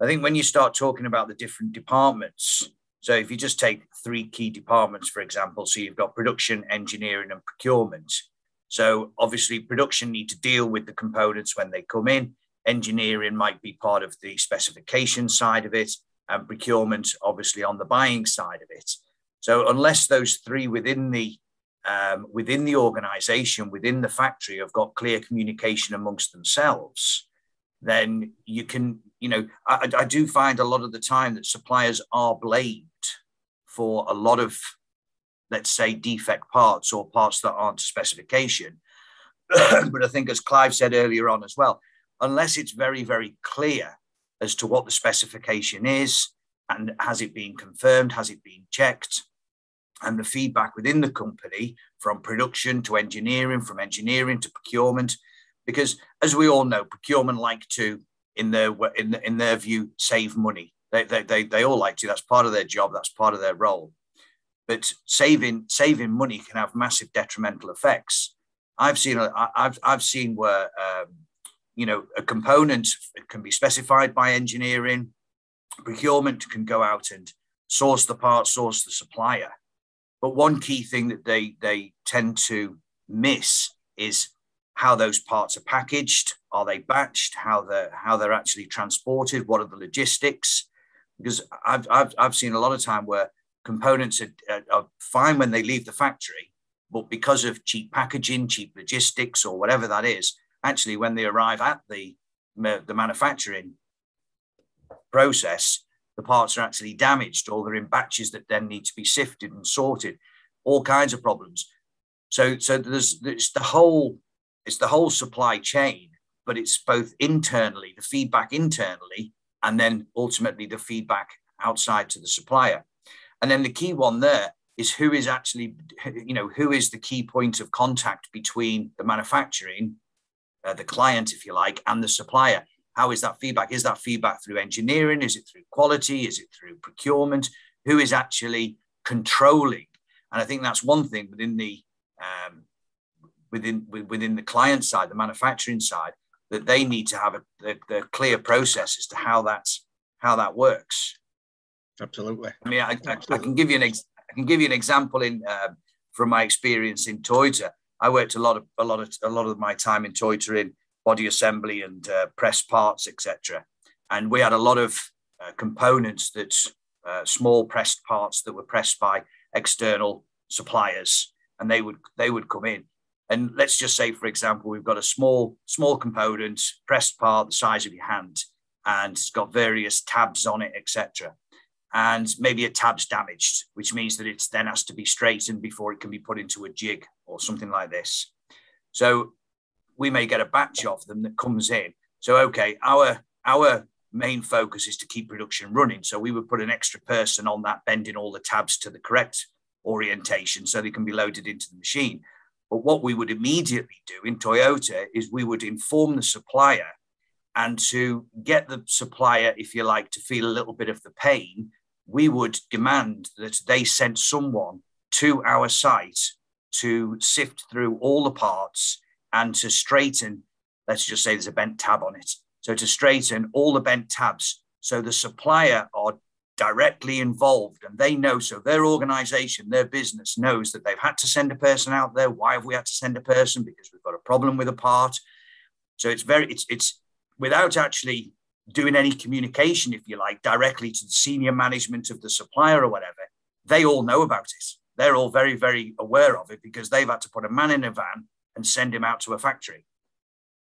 I think when you start talking about the different departments, so if you just take three key departments, for example, so you've got production, engineering, and procurement. So obviously production need to deal with the components when they come in. Engineering might be part of the specification side of it, and procurement obviously on the buying side of it. So unless those three within the organization, within the factory, have got clear communication amongst themselves, then you can, I do find a lot of the time that suppliers are blamed for a lot of, let's say, defect parts or parts that aren't to specification. But I think, as Clive said earlier on as well, unless it's very, very clear as to what the specification is, and has it been confirmed, has it been checked, and the feedback within the company from production to engineering, from engineering to procurement, because as we all know, procurement like to, in their view, save money. They all like to. That's part of their job. That's part of their role. But saving money can have massive detrimental effects. I've seen where a component can be specified by engineering, procurement can go out and source the part, source the supplier. But one key thing that they tend to miss is how those parts are packaged. Are they batched? How they're actually transported? What are the logistics? Because I've seen a lot of time where components are fine when they leave the factory, but because of cheap packaging, cheap logistics, or whatever that is, actually when they arrive at the manufacturing process, the parts are actually damaged, or they're in batches that then need to be sifted and sorted. All kinds of problems. So there's the whole supply chain, but it's both internally, the feedback internally, and then ultimately the feedback outside to the supplier. And then the key one there is who is the key point of contact between the manufacturing, the client, if you like, and the supplier. How is that feedback? Is that feedback through engineering? Is it through quality? Is it through procurement? Who is actually controlling? And I think that's one thing within the within the client side, the manufacturing side, that they need to have a clear process as to how that works. Absolutely. I mean, I can give you an example from my experience in Toyota. I worked a lot of my time in Toyota in body assembly and press parts, etc. And we had a lot of components that small pressed parts that were pressed by external suppliers, and they would come in. And let's just say, for example, we've got a small component, pressed part the size of your hand, and it's got various tabs on it, etc. And maybe a tab's damaged, which means that it then has to be straightened before it can be put into a jig or something like this. So we may get a batch of them that comes in. So, okay, our main focus is to keep production running. So we would put an extra person on that, bending all the tabs to the correct orientation so they can be loaded into the machine. But what we would immediately do in Toyota is we would inform the supplier, and to get the supplier, if you like, to feel a little bit of the pain, we would demand that they sent someone to our site to sift through all the parts and to straighten, let's just say there's a bent tab on it. So to straighten all the bent tabs, so the supplier are directly involved and they know, so their organization, their business knows that they've had to send a person out there. Why have we had to send a person? Because we've got a problem with a part. So it's without actually doing any communication, if you like, directly to the senior management of the supplier or whatever. They all know about it. They're all very, very aware of it because they've had to put a man in a van and send him out to a factory.